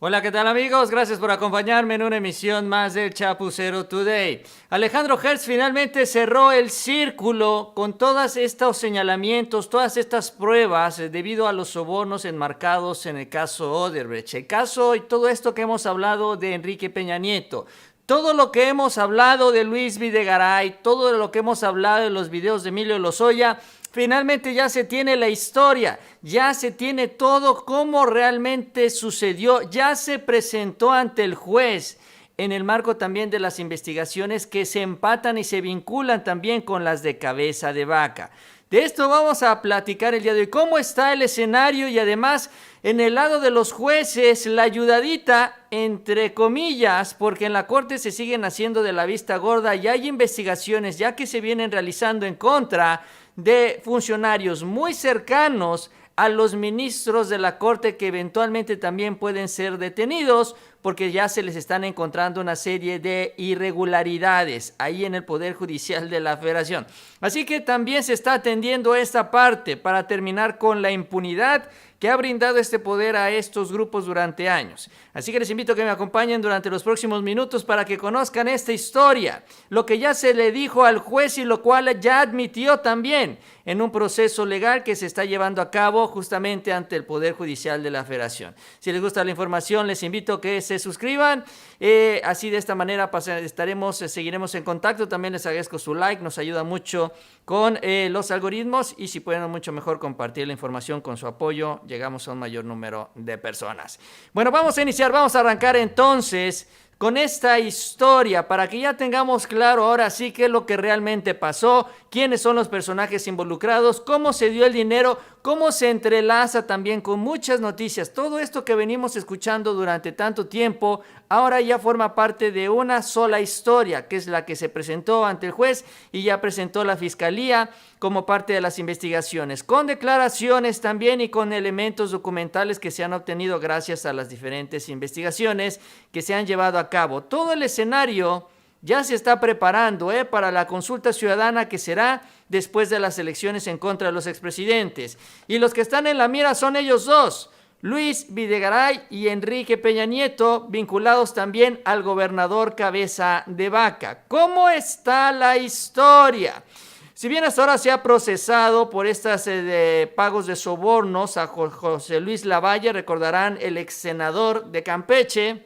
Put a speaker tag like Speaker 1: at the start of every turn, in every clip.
Speaker 1: Hola, ¿qué tal amigos? Gracias por acompañarme en una emisión más del Chapucero Today. Alejandro Hertz finalmente cerró el círculo con todos estos señalamientos, todas estas pruebas debido a los sobornos enmarcados en el caso Odebrecht. El caso y todo esto que hemos hablado de Enrique Peña Nieto. Todo lo que hemos hablado de Luis Videgaray, todo lo que hemos hablado de los videos de Emilio Lozoya, finalmente ya se tiene la historia, ya se tiene todo cómo realmente sucedió, ya se presentó ante el juez en el marco también de las investigaciones que se empatan y se vinculan también con las de Cabeza de Vaca. De esto vamos a platicar el día de hoy. ¿Cómo está el escenario? Y además, en el lado de los jueces, la ayudadita, entre comillas, porque en la corte se siguen haciendo de la vista gorda y hay investigaciones ya que se vienen realizando en contra de funcionarios muy cercanos a los ministros de la corte que eventualmente también pueden ser detenidos porque ya se les están encontrando una serie de irregularidades ahí en el Poder Judicial de la Federación. Así que también se está atendiendo esta parte para terminar con la impunidad que ha brindado este poder a estos grupos durante años. Así que les invito a que me acompañen durante los próximos minutos para que conozcan esta historia, lo que ya se le dijo al juez y lo cual ya admitió también en un proceso legal que se está llevando a cabo justamente ante el Poder Judicial de la Federación. Si les gusta la información, les invito a que se suscriban, así de esta manera seguiremos en contacto. También les agradezco su like, nos ayuda mucho con los algoritmos y si pueden mucho mejor compartir la información con su apoyo, llegamos a un mayor número de personas. Bueno, vamos a arrancar entonces con esta historia para que ya tengamos claro ahora sí qué es lo que realmente pasó, quiénes son los personajes involucrados, cómo se dio el dinero, cómo se entrelaza también con muchas noticias. Todo esto que venimos escuchando durante tanto tiempo ahora ya forma parte de una sola historia, que es la que se presentó ante el juez y ya presentó la fiscalía como parte de las investigaciones, con declaraciones también y con elementos documentales que se han obtenido gracias a las diferentes investigaciones que se han llevado a cabo. Todo el escenario ya se está preparando para la consulta ciudadana que será después de las elecciones en contra de los expresidentes. Y los que están en la mira son ellos dos, Luis Videgaray y Enrique Peña Nieto, vinculados también al gobernador Cabeza de Vaca. ¿Cómo está la historia? Si bien hasta ahora se ha procesado por estas pagos de sobornos a José Luis Lavalle, recordarán el ex senador de Campeche,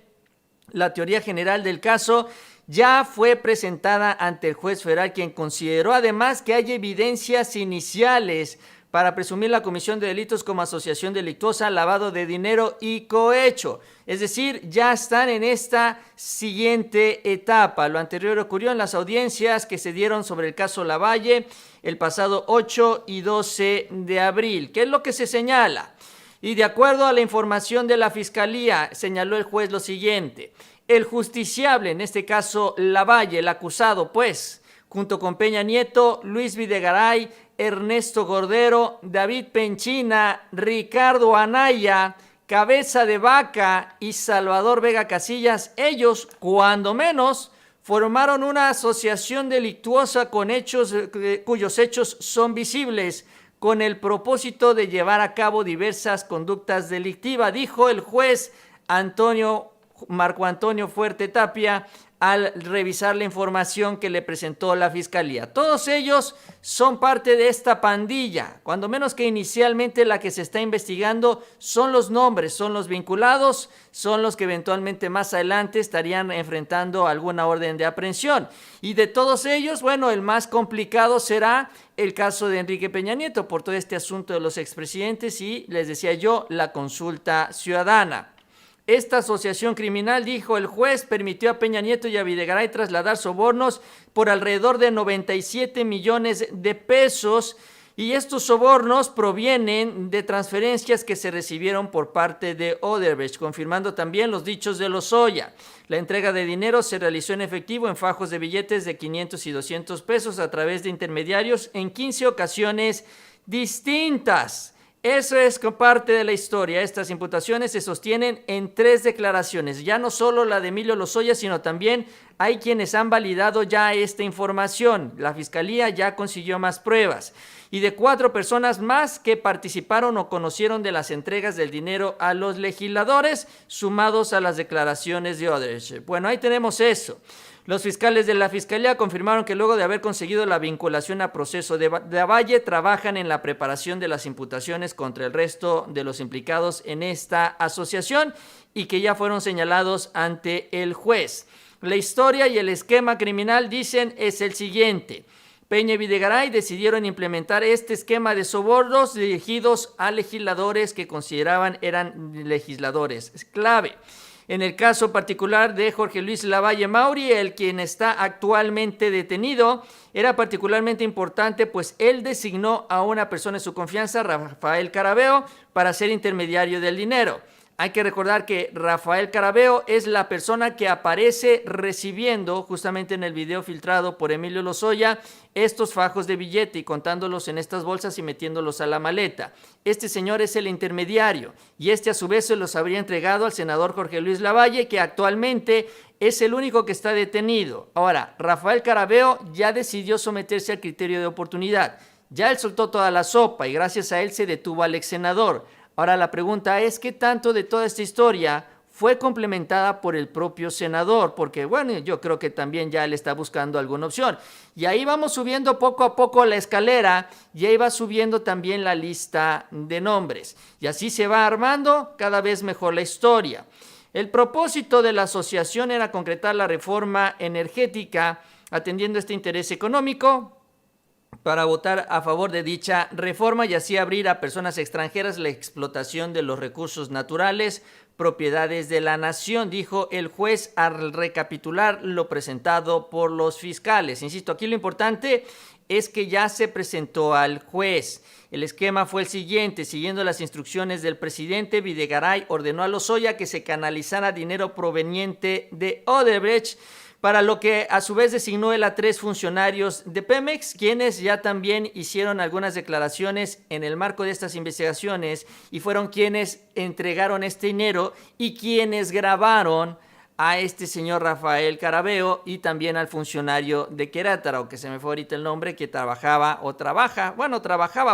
Speaker 1: la teoría general del caso ya fue presentada ante el juez federal, quien consideró además que hay evidencias iniciales para presumir la comisión de delitos como asociación delictuosa, lavado de dinero y cohecho. Es decir, ya están en esta siguiente etapa. Lo anterior ocurrió en las audiencias que se dieron sobre el caso Lavalle el pasado 8 y 12 de abril. ¿Qué es lo que se señala? Y de acuerdo a la información de la Fiscalía, señaló el juez lo siguiente: el justiciable, en este caso Lavalle, el acusado, pues, junto con Peña Nieto, Luis Videgaray, Ernesto Cordero, David Penchina, Ricardo Anaya, Cabeza de Vaca y Salvador Vega Casillas, ellos, cuando menos, formaron una asociación delictuosa con hechos cuyos hechos son visibles, con el propósito de llevar a cabo diversas conductas delictivas, dijo el juez Marco Antonio Fuerte Tapia al revisar la información que le presentó la Fiscalía. Todos ellos son parte de esta pandilla, cuando menos que inicialmente la que se está investigando son los nombres, son los vinculados, son los que eventualmente más adelante estarían enfrentando alguna orden de aprehensión. Y de todos ellos, bueno, el más complicado será el caso de Enrique Peña Nieto por todo este asunto de los expresidentes y, les decía yo, la consulta ciudadana. Esta asociación criminal, dijo el juez, permitió a Peña Nieto y a Videgaray trasladar sobornos por alrededor de 97 millones de pesos y estos sobornos provienen de transferencias que se recibieron por parte de Odebrecht, confirmando también los dichos de Lozoya. La entrega de dinero se realizó en efectivo en fajos de billetes de 500 y 200 pesos a través de intermediarios en 15 ocasiones distintas. Eso es parte de la historia. Estas imputaciones se sostienen en 3 declaraciones, ya no solo la de Emilio Lozoya, sino también hay quienes han validado ya esta información. La Fiscalía ya consiguió más pruebas. y de 4 personas más que participaron o conocieron de las entregas del dinero a los legisladores, sumados a las declaraciones de Odebrecht. Bueno, ahí tenemos eso. Los fiscales de la Fiscalía confirmaron que luego de haber conseguido la vinculación a proceso de Valle, trabajan en la preparación de las imputaciones contra el resto de los implicados en esta asociación y que ya fueron señalados ante el juez. La historia y el esquema criminal, dicen, es el siguiente. Peña y Videgaray decidieron implementar este esquema de sobornos dirigidos a legisladores que consideraban eran legisladores. Es clave. En el caso particular de Jorge Luis Lavalle Mauri, el quien está actualmente detenido, era particularmente importante, pues él designó a una persona de su confianza, Rafael Carabeo, para ser intermediario del dinero. Hay que recordar que Rafael Carabeo es la persona que aparece recibiendo, justamente en el video filtrado por Emilio Lozoya, estos fajos de billete y contándolos en estas bolsas y metiéndolos a la maleta. Este señor es el intermediario y este a su vez se los habría entregado al senador Jorge Luis Lavalle, que actualmente es el único que está detenido. Ahora, Rafael Carabeo ya decidió someterse al criterio de oportunidad. Ya él soltó toda la sopa y gracias a él se detuvo al ex senador. Ahora la pregunta es, ¿qué tanto de toda esta historia fue complementada por el propio senador? Porque bueno, yo creo que también ya él está buscando alguna opción. Y ahí vamos subiendo poco a poco la escalera y ahí va subiendo también la lista de nombres. Y así se va armando cada vez mejor la historia. El propósito de la asociación era concretar la reforma energética atendiendo este interés económico, para votar a favor de dicha reforma y así abrir a personas extranjeras la explotación de los recursos naturales, propiedades de la nación, dijo el juez al recapitular lo presentado por los fiscales. Insisto, aquí lo importante es que ya se presentó al juez. El esquema fue el siguiente: siguiendo las instrucciones del presidente, Videgaray ordenó a Lozoya que se canalizara dinero proveniente de Odebrecht, para lo que a su vez designó él a 3 funcionarios de Pemex, quienes ya también hicieron algunas declaraciones en el marco de estas investigaciones y fueron quienes entregaron este dinero y quienes grabaron a este señor Rafael Carabeo y también al funcionario de Querétaro, que se me fue ahorita el nombre, que trabajaba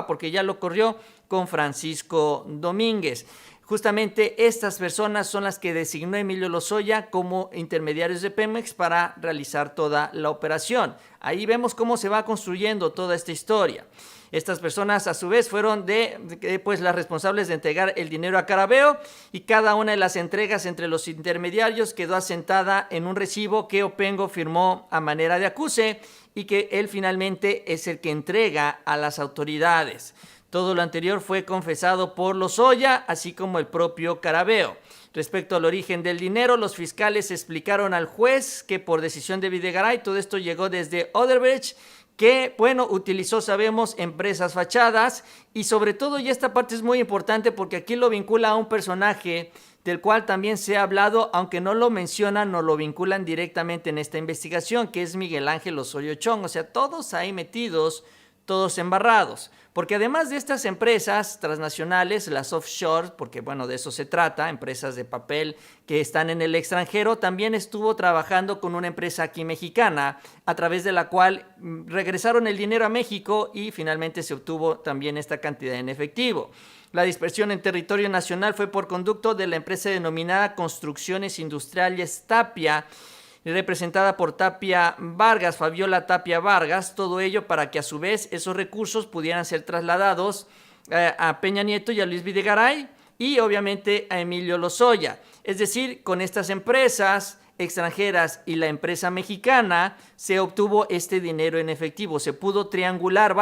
Speaker 1: porque ya lo corrió con Francisco Domínguez. Justamente estas personas son las que designó Emilio Lozoya como intermediarios de Pemex para realizar toda la operación. Ahí vemos cómo se va construyendo toda esta historia. Estas personas a su vez fueron las responsables de entregar el dinero a Carabeo y cada una de las entregas entre los intermediarios quedó asentada en un recibo que Opengo firmó a manera de acuse y que él finalmente es el que entrega a las autoridades. Todo lo anterior fue confesado por Lozoya, así como el propio Carabeo. Respecto al origen del dinero, los fiscales explicaron al juez que por decisión de Videgaray todo esto llegó desde Odebrecht, que, utilizó, sabemos, empresas fachadas y sobre todo, y esta parte es muy importante porque aquí lo vincula a un personaje del cual también se ha hablado, aunque no lo mencionan o lo vinculan directamente en esta investigación, que es Miguel Ángel Osorio Chong. O sea, todos ahí metidos, todos embarrados. Porque además de estas empresas transnacionales, las offshore, porque de eso se trata, empresas de papel que están en el extranjero, también estuvo trabajando con una empresa aquí mexicana, a través de la cual regresaron el dinero a México y finalmente se obtuvo también esta cantidad en efectivo. La dispersión en territorio nacional fue por conducto de la empresa denominada Construcciones Industriales Tapia, representada por Tapia Vargas, Fabiola Tapia Vargas, todo ello para que a su vez esos recursos pudieran ser trasladados a Peña Nieto y a Luis Videgaray y obviamente a Emilio Lozoya. Es decir, con estas empresas extranjeras y la empresa mexicana se obtuvo este dinero en efectivo, se pudo triangular,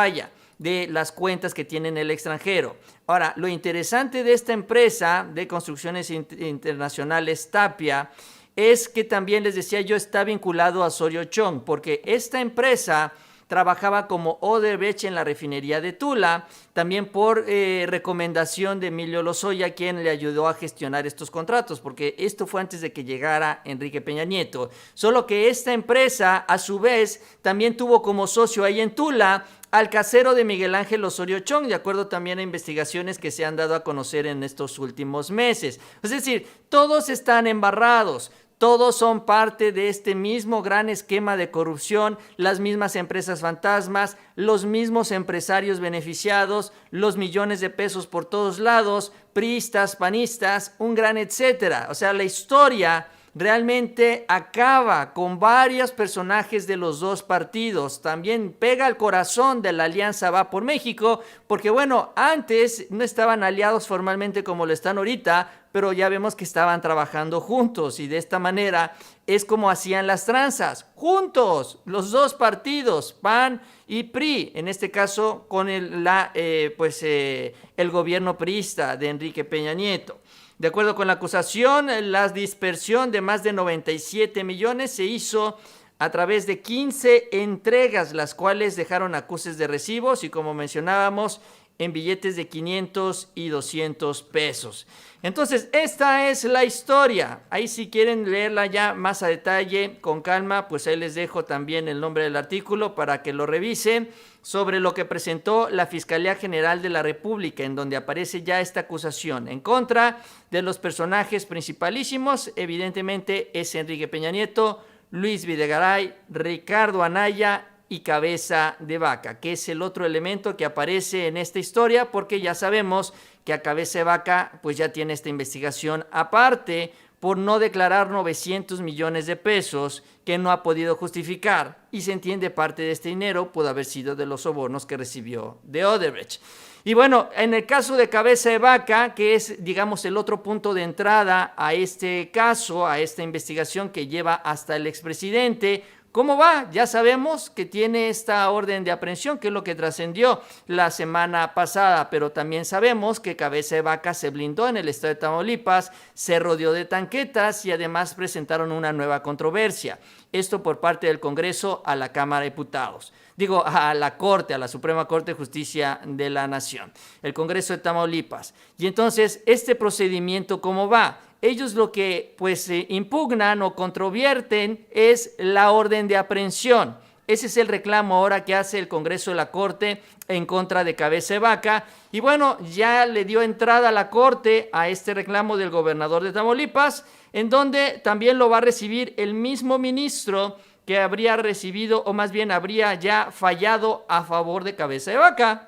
Speaker 1: de las cuentas que tienen el extranjero. Ahora, lo interesante de esta empresa de Construcciones Internacionales Tapia es que también, les decía yo, está vinculado a Osorio Chong, porque esta empresa trabajaba como Odebrecht en la refinería de Tula, también por recomendación de Emilio Lozoya, quien le ayudó a gestionar estos contratos, porque esto fue antes de que llegara Enrique Peña Nieto. Solo que esta empresa, a su vez, también tuvo como socio ahí en Tula al casero de Miguel Ángel Osorio Chong, de acuerdo también a investigaciones que se han dado a conocer en estos últimos meses. Es decir, todos están embarrados, Todos son parte de este mismo gran esquema de corrupción, las mismas empresas fantasmas, los mismos empresarios beneficiados, los millones de pesos por todos lados, priistas, panistas, un gran etcétera. O sea, la historia realmente acaba con varios personajes de los dos partidos. También pega al corazón de la Alianza Va por México, porque bueno, antes no estaban aliados formalmente como lo están ahorita, pero ya vemos que estaban trabajando juntos y de esta manera es como hacían las tranzas, juntos, los dos partidos, PAN y PRI, en este caso con el gobierno priista de Enrique Peña Nieto. De acuerdo con la acusación, la dispersión de más de 97 millones se hizo a través de 15 entregas, las cuales dejaron acuses de recibos y, como mencionábamos, en billetes de 500 y 200 pesos. Entonces, esta es la historia. Ahí, si quieren leerla ya más a detalle, con calma, pues ahí les dejo también el nombre del artículo para que lo revisen, sobre lo que presentó la Fiscalía General de la República, en donde aparece ya esta acusación en contra de los personajes principalísimos. Evidentemente es Enrique Peña Nieto, Luis Videgaray, Ricardo Anaya y Cabeza de Vaca, que es el otro elemento que aparece en esta historia, porque ya sabemos que a Cabeza de Vaca pues ya tiene esta investigación aparte por no declarar 900 millones de pesos que no ha podido justificar, y se entiende parte de este dinero pudo haber sido de los sobornos que recibió de Odebrecht. Y bueno, en el caso de Cabeza de Vaca, que es, digamos, el otro punto de entrada a este caso, a esta investigación que lleva hasta el expresidente, ¿cómo va? Ya sabemos que tiene esta orden de aprehensión, que es lo que trascendió la semana pasada, pero también sabemos que Cabeza de Vaca se blindó en el estado de Tamaulipas, se rodeó de tanquetas y además presentaron una nueva controversia. Esto por parte del Congreso a la Cámara de Diputados. Digo, a la Corte, a la Suprema Corte de Justicia de la Nación, el Congreso de Tamaulipas. Y entonces, este procedimiento, ¿cómo va? Ellos lo que impugnan o controvierten es la orden de aprehensión. Ese es el reclamo ahora que hace el Congreso de la Corte en contra de Cabeza de Vaca. Y bueno, ya le dio entrada a la Corte a este reclamo del gobernador de Tamaulipas, en donde también lo va a recibir el mismo ministro que habría recibido, o más bien habría ya fallado a favor de Cabeza de Vaca,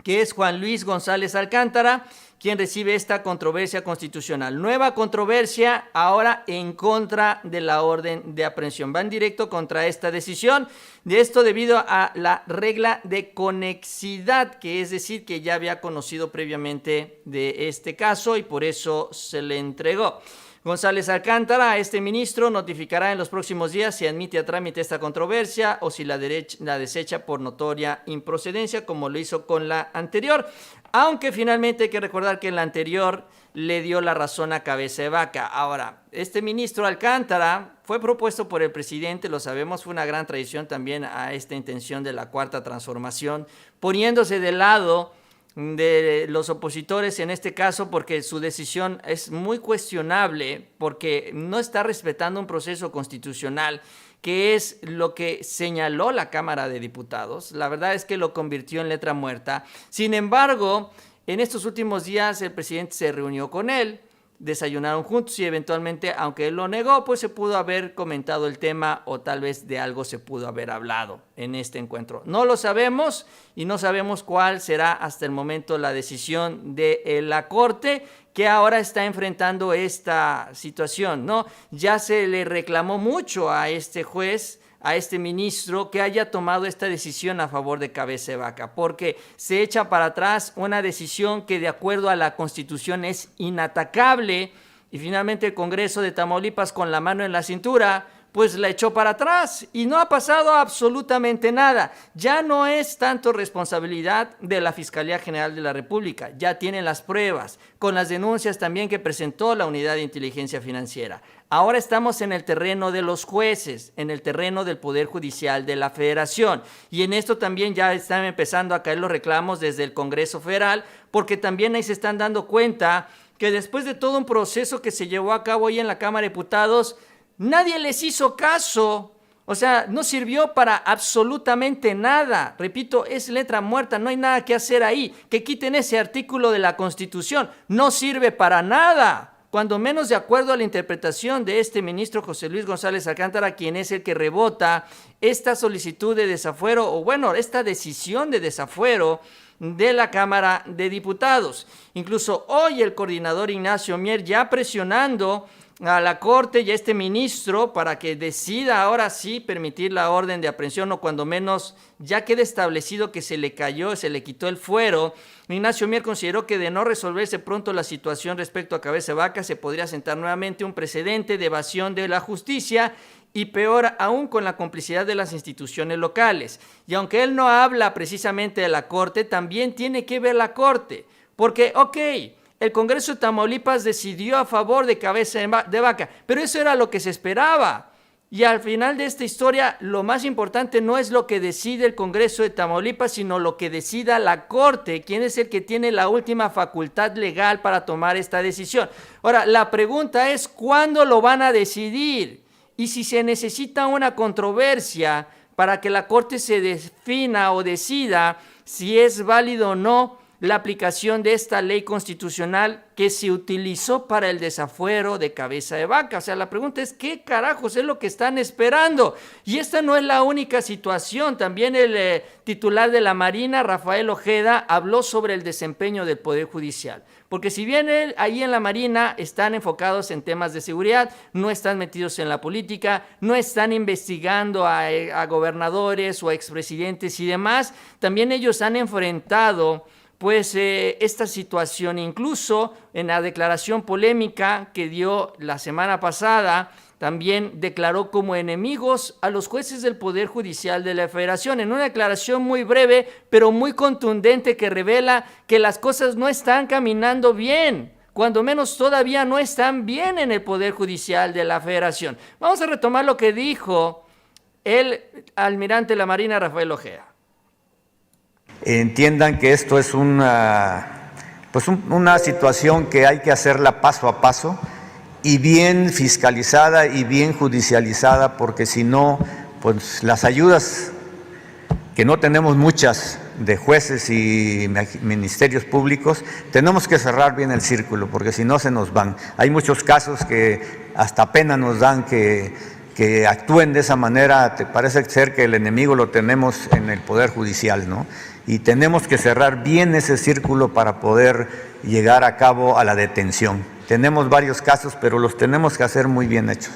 Speaker 1: que es Juan Luis González Alcántara, quien recibe esta controversia constitucional. Nueva controversia ahora en contra de la orden de aprehensión. Van directo contra esta decisión. De esto debido a la regla de conexidad, que es decir, que ya había conocido previamente de este caso y por eso se le entregó. González Alcántara, a este ministro, notificará en los próximos días si admite a trámite esta controversia o si la desecha por notoria improcedencia, como lo hizo con la anterior. Aunque finalmente hay que recordar que en la anterior le dio la razón a Cabeza de Vaca. Ahora, este ministro Alcántara fue propuesto por el presidente, lo sabemos, fue una gran traición también a esta intención de la Cuarta Transformación, poniéndose del lado de los opositores en este caso, porque su decisión es muy cuestionable, porque no está respetando un proceso constitucional, que es lo que señaló la Cámara de Diputados. La verdad es que lo convirtió en letra muerta. Sin embargo, en estos últimos días el presidente se reunió con él, desayunaron juntos y eventualmente, aunque él lo negó, pues se pudo haber comentado el tema o tal vez de algo se pudo haber hablado en este encuentro. No lo sabemos y no sabemos cuál será hasta el momento la decisión de la Corte, que ahora está enfrentando esta situación, ¿no? Ya se le reclamó mucho a este juez, a este ministro, que haya tomado esta decisión a favor de Cabeza de Vaca, porque se echa para atrás una decisión que de acuerdo a la Constitución es inatacable, y finalmente el Congreso de Tamaulipas, con la mano en la cintura, pues la echó para atrás y no ha pasado absolutamente nada. Ya no es tanto responsabilidad de la Fiscalía General de la República, ya tienen las pruebas, con las denuncias también que presentó la Unidad de Inteligencia Financiera. Ahora estamos en el terreno de los jueces, en el terreno del Poder Judicial de la Federación, y en esto también ya están empezando a caer los reclamos desde el Congreso Federal, porque también ahí se están dando cuenta que después de todo un proceso que se llevó a cabo ahí en la Cámara de Diputados, nadie les hizo caso. O sea, no sirvió para absolutamente nada. Repito, es letra muerta, no hay nada que hacer ahí. Que quiten ese artículo de la Constitución, no sirve para nada. cuando menos de acuerdo a la interpretación de este ministro José Luis González Alcántara, quien es el que rebota esta solicitud de desafuero, o bueno, esta decisión de desafuero de la Cámara de Diputados. Incluso hoy el coordinador Ignacio Mier ya presionando a la Corte y a este ministro para que decida ahora sí permitir la orden de aprehensión, o cuando menos ya quede establecido que se le quitó el fuero. Ignacio Mier consideró que de no resolverse pronto la situación respecto a Cabeza de Vaca se podría sentar nuevamente un precedente de evasión de la justicia, y peor aún con la complicidad de las instituciones locales. Y aunque él no habla precisamente de la Corte, también tiene que ver la Corte, porque el Congreso de Tamaulipas decidió a favor de Cabeza de Vaca, pero eso era lo que se esperaba. Y al final de esta historia, lo más importante no es lo que decide el Congreso de Tamaulipas, sino lo que decida la Corte, quien es el que tiene la última facultad legal para tomar esta decisión. Ahora, la pregunta es, ¿cuándo lo van a decidir? Y si se necesita una controversia para que la Corte se defina o decida si es válido o no la aplicación de esta ley constitucional que se utilizó para el desafuero de Cabeza de Vaca. O sea, la pregunta es, ¿qué carajos es lo que están esperando? Y esta no es la única situación. También el titular de la Marina, Rafael Ojeda, habló sobre el desempeño del Poder Judicial. Porque si bien ahí en la Marina están enfocados en temas de seguridad, no están metidos en la política, no están investigando a gobernadores o a expresidentes y demás, también ellos han enfrentado esta situación. Incluso en la declaración polémica que dio la semana pasada, también declaró como enemigos a los jueces del Poder Judicial de la Federación, en una declaración muy breve, pero muy contundente, que revela que las cosas no están caminando bien, cuando menos todavía no están bien en el Poder Judicial de la Federación. Vamos a retomar lo que dijo el almirante de la Marina, Rafael Ojeda.
Speaker 2: Entiendan que esto es una situación que hay que hacerla paso a paso y bien fiscalizada y bien judicializada, porque si no, pues las ayudas, que no tenemos muchas, de jueces y ministerios públicos, tenemos que cerrar bien el círculo, porque si no se nos van. Hay muchos casos que hasta pena nos dan que actúen de esa manera. Te parece ser que el enemigo lo tenemos en el Poder Judicial, ¿no? Y tenemos que cerrar bien ese círculo para poder llegar a cabo a la detención. Tenemos varios casos, pero los tenemos que hacer muy bien hechos.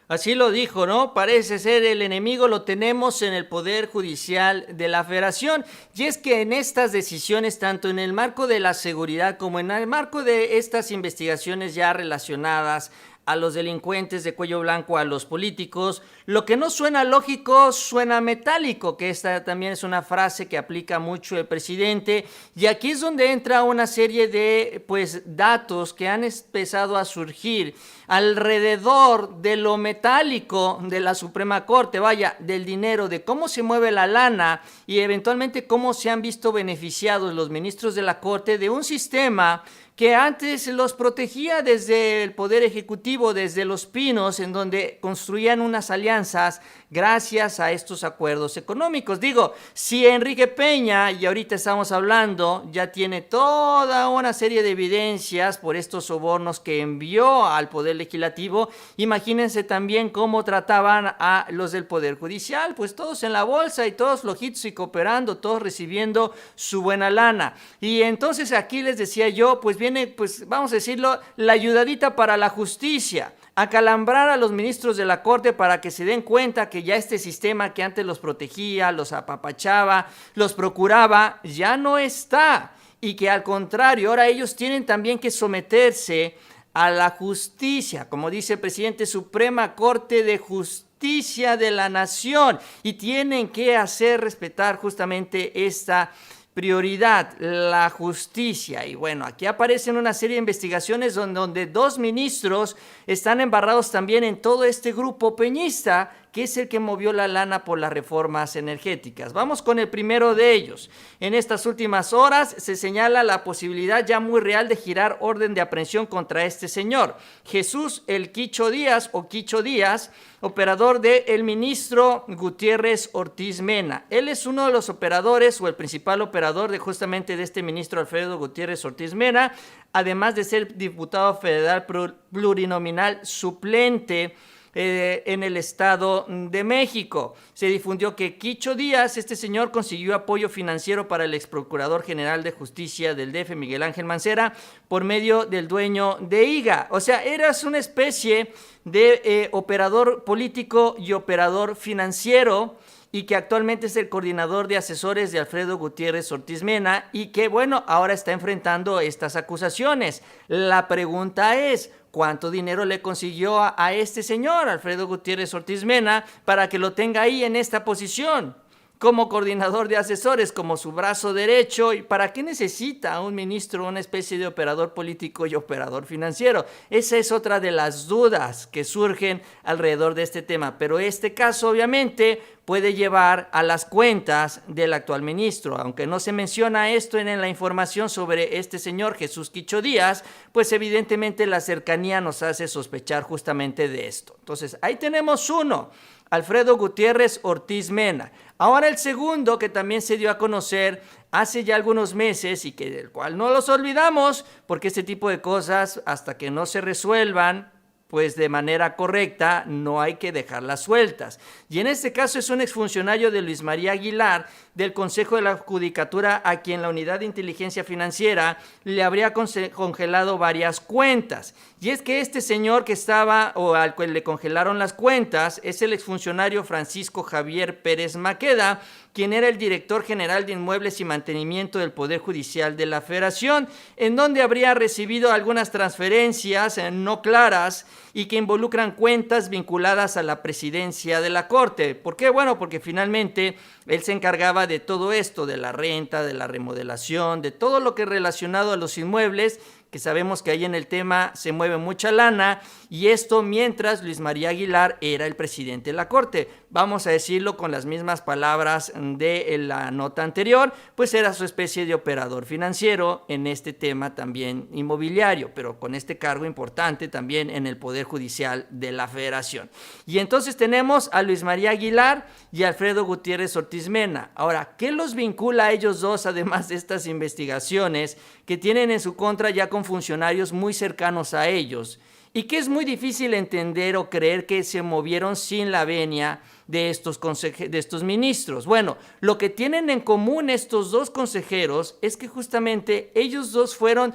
Speaker 1: Así lo dijo, ¿no? Parece ser el enemigo lo tenemos en el Poder Judicial de la Federación. Y es que en estas decisiones, tanto en el marco de la seguridad como en el marco de estas investigaciones ya relacionadas a los delincuentes de cuello blanco, a los políticos, lo que no suena lógico suena metálico, que esta también es una frase que aplica mucho el presidente. Y aquí es donde entra una serie de datos que han empezado a surgir alrededor de lo metálico de la Suprema Corte, del dinero, de cómo se mueve la lana y eventualmente cómo se han visto beneficiados los ministros de la Corte de un sistema que antes los protegía desde el Poder Ejecutivo, desde Los Pinos, en donde construían unas alianzas gracias a estos acuerdos económicos. Digo, si Enrique Peña, y ahorita estamos hablando, ya tiene toda una serie de evidencias por estos sobornos que envió al Poder Legislativo, imagínense también cómo trataban a los del Poder Judicial, pues todos en la bolsa y todos flojitos y cooperando, todos recibiendo su buena lana. Y entonces aquí les decía yo, viene, vamos a decirlo, la ayudadita para la justicia, acalambrar a los ministros de la Corte para que se den cuenta que ya este sistema que antes los protegía, los apapachaba, los procuraba, ya no está, y que al contrario, ahora ellos tienen también que someterse a la justicia, como dice el presidente, Suprema Corte de Justicia de la Nación, y tienen que hacer respetar justamente esta prioridad, la justicia. Y bueno, aquí aparecen una serie de investigaciones donde dos ministros están embarrados también en todo este grupo peñista que es el que movió la lana por las reformas energéticas. Vamos con el primero de ellos. En estas últimas horas se señala la posibilidad ya muy real de girar orden de aprehensión contra este señor, Jesús el Quicho Díaz o Quicho Díaz, operador del ministro Gutiérrez Ortiz Mena. Él es uno de los operadores o el principal operador de justamente de este ministro Alfredo Gutiérrez Ortiz Mena, además de ser diputado federal plurinominal suplente en el Estado de México. Se difundió que Quicho Díaz, este señor, consiguió apoyo financiero para el exprocurador general de justicia del DF, Miguel Ángel Mancera, por medio del dueño de IGA. O sea, eras una especie de operador político y operador financiero, y que actualmente es el coordinador de asesores de Alfredo Gutiérrez Ortiz Mena, y que, bueno, ahora está enfrentando estas acusaciones. La pregunta es, ¿cuánto dinero le consiguió a este señor, Alfredo Gutiérrez Ortiz Mena, para que lo tenga ahí en esta posición? Como coordinador de asesores, como su brazo derecho. ¿Y para qué necesita un ministro una especie de operador político y operador financiero? Esa es otra de las dudas que surgen alrededor de este tema. Pero este caso, obviamente, puede llevar a las cuentas del actual ministro. Aunque no se menciona esto en la información sobre este señor Jesús Quicho Díaz, pues evidentemente la cercanía nos hace sospechar justamente de esto. Entonces, ahí tenemos uno, Alfredo Gutiérrez Ortiz Mena. Ahora el segundo, que también se dio a conocer hace ya algunos meses y que del cual no los olvidamos, porque este tipo de cosas, hasta que no se resuelvan pues de manera correcta, no hay que dejarlas sueltas. Y en este caso es un exfuncionario de Luis María Aguilar, del Consejo de la Judicatura, a quien la Unidad de Inteligencia Financiera le habría congelado varias cuentas. Y es que este señor que estaba, o al cual le congelaron las cuentas, es el exfuncionario Francisco Javier Pérez Maqueda, quien era el director general de Inmuebles y Mantenimiento del Poder Judicial de la Federación, en donde habría recibido algunas transferencias no claras y que involucran cuentas vinculadas a la presidencia de la Corte. ¿Por qué? Bueno, porque finalmente él se encargaba de todo esto, de la renta, de la remodelación, de todo lo que es relacionado a los inmuebles, que sabemos que ahí en el tema se mueve mucha lana, y esto mientras Luis María Aguilar era el presidente de la Corte. Vamos a decirlo con las mismas palabras de la nota anterior, pues era su especie de operador financiero en este tema también inmobiliario, pero con este cargo importante también en el Poder Judicial de la Federación. Y entonces tenemos a Luis María Aguilar y a Alfredo Gutiérrez Ortiz Mena. Ahora, ¿qué los vincula a ellos dos, además de estas investigaciones que tienen en su contra ya con funcionarios muy cercanos a ellos, y que es muy difícil entender o creer que se movieron sin la venia de estos ministros? Bueno, lo que tienen en común estos dos consejeros es que justamente ellos dos fueron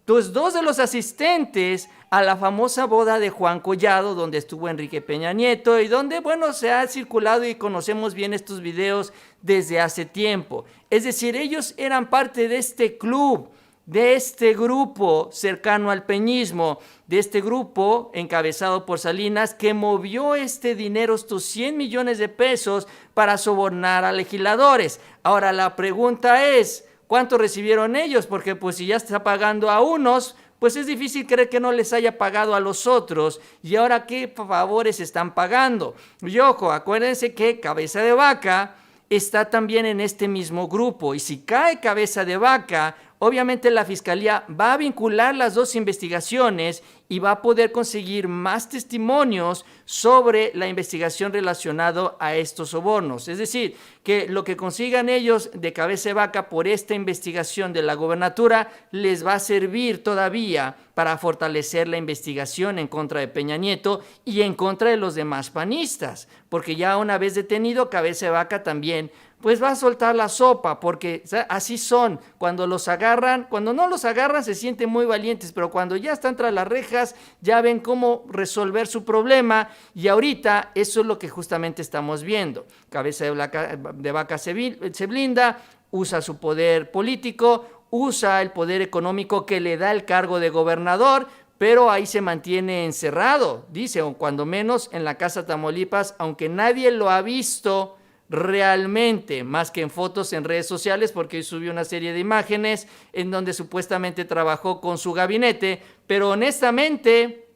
Speaker 1: dos de los asistentes a la famosa boda de Juan Collado, donde estuvo Enrique Peña Nieto, y donde, bueno, se ha circulado y conocemos bien estos videos desde hace tiempo. Es decir, ellos eran parte de este club, de este grupo cercano al peñismo, de este grupo encabezado por Salinas, que movió este dinero, estos 100 millones de pesos, para sobornar a legisladores. Ahora la pregunta es, ¿cuánto recibieron ellos? Porque pues si ya está pagando a unos, pues es difícil creer que no les haya pagado a los otros. Y ahora, ¿qué favores están pagando? Y ojo, acuérdense que Cabeza de Vaca está también en este mismo grupo, y si cae Cabeza de Vaca, obviamente la Fiscalía va a vincular las dos investigaciones y va a poder conseguir más testimonios sobre la investigación relacionada a estos sobornos. Es decir, que lo que consigan ellos de Cabeza de Vaca por esta investigación de la gobernatura les va a servir todavía para fortalecer la investigación en contra de Peña Nieto y en contra de los demás panistas, porque ya una vez detenido Cabeza de Vaca también pues va a soltar la sopa, porque así son. Cuando los agarran, cuando no los agarran se sienten muy valientes, pero cuando ya están tras las rejas ya ven cómo resolver su problema, y ahorita eso es lo que justamente estamos viendo. Cabeza de Vaca se blinda, usa su poder político, usa el poder económico que le da el cargo de gobernador, pero ahí se mantiene encerrado, dice, o cuando menos en la Casa Tamaulipas, aunque nadie lo ha visto realmente, más que en fotos en redes sociales, porque hoy subió una serie de imágenes en donde supuestamente trabajó con su gabinete, pero honestamente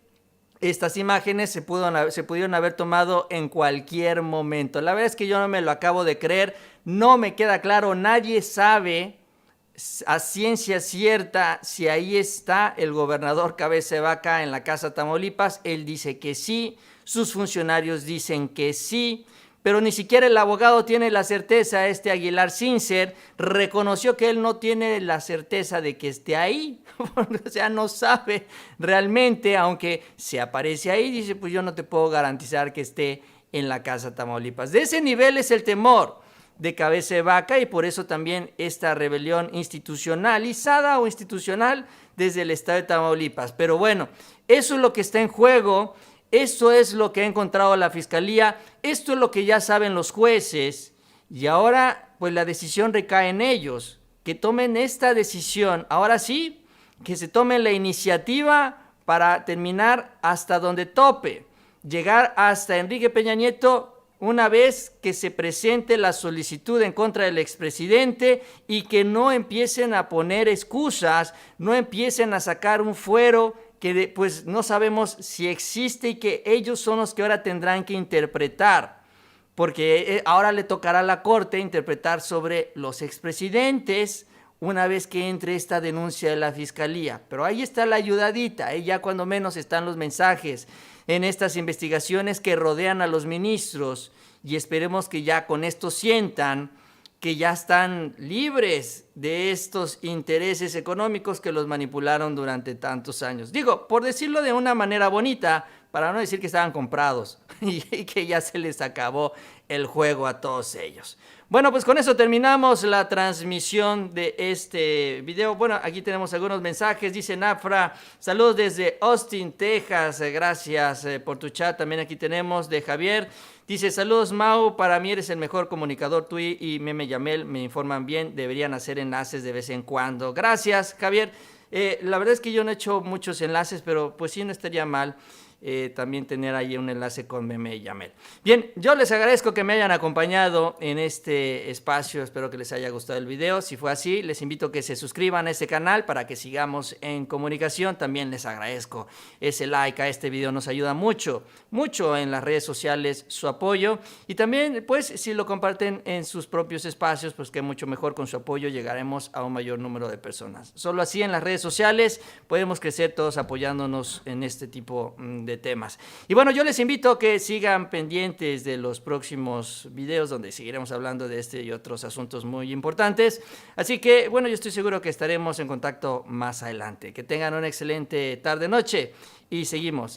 Speaker 1: Estas imágenes se pudieron haber tomado en cualquier momento. La verdad es que yo no me lo acabo de creer, no me queda claro, nadie sabe a ciencia cierta si ahí está el gobernador Cabeza de Vaca en la Casa Tamaulipas. Él dice que sí, sus funcionarios dicen que sí, pero ni siquiera el abogado tiene la certeza. Aguilar Sincer reconoció que él no tiene la certeza de que esté ahí, o sea, no sabe realmente, aunque se aparece ahí, dice, pues yo no te puedo garantizar que esté en la Casa Tamaulipas. De ese nivel es el temor de Cabeza de Vaca, y por eso también esta rebelión institucionalizada o institucional desde el estado de Tamaulipas. Pero bueno, eso es lo que está en juego. Esto es lo que ha encontrado la fiscalía, esto es lo que ya saben los jueces, y ahora pues la decisión recae en ellos, que tomen esta decisión, ahora sí, que se tomen la iniciativa para terminar hasta donde tope, llegar hasta Enrique Peña Nieto una vez que se presente la solicitud en contra del expresidente, y que no empiecen a poner excusas, no empiecen a sacar un fuero que pues no sabemos si existe y que ellos son los que ahora tendrán que interpretar, porque ahora le tocará a la Corte interpretar sobre los expresidentes una vez que entre esta denuncia de la Fiscalía. Pero ahí está la ayudadita, ya cuando menos están los mensajes en estas investigaciones que rodean a los ministros, y esperemos que ya con esto sientan que ya están libres de estos intereses económicos que los manipularon durante tantos años. Digo, por decirlo de una manera bonita, para no decir que estaban comprados y que ya se les acabó el juego a todos ellos. Bueno, pues con eso terminamos la transmisión de este video. Bueno, aquí tenemos algunos mensajes. Dice Nafra, saludos desde Austin, Texas. Gracias por tu chat. También aquí tenemos de Javier. Dice, saludos Mau, para mí eres el mejor comunicador. Tú y Meme Yamel me informan bien. Deberían hacer enlaces de vez en cuando. Gracias, Javier. La verdad es que yo no he hecho muchos enlaces, pero pues sí, no estaría mal también tener ahí un enlace con Meme y Yamel. Bien, yo les agradezco que me hayan acompañado en este espacio. Espero que les haya gustado el video. Si fue así, les invito a que se suscriban a este canal para que sigamos en comunicación. También les agradezco ese like a este video. Nos ayuda mucho, mucho en las redes sociales su apoyo. Y también, pues, si lo comparten en sus propios espacios, pues que mucho mejor. Con su apoyo llegaremos a un mayor número de personas. Solo así en las redes sociales podemos crecer todos apoyándonos en este tipo de temas. Y bueno, yo les invito a que sigan pendientes de los próximos videos donde seguiremos hablando de este y otros asuntos muy importantes. Así que, bueno, yo estoy seguro que estaremos en contacto más adelante. Que tengan una excelente tarde-noche y seguimos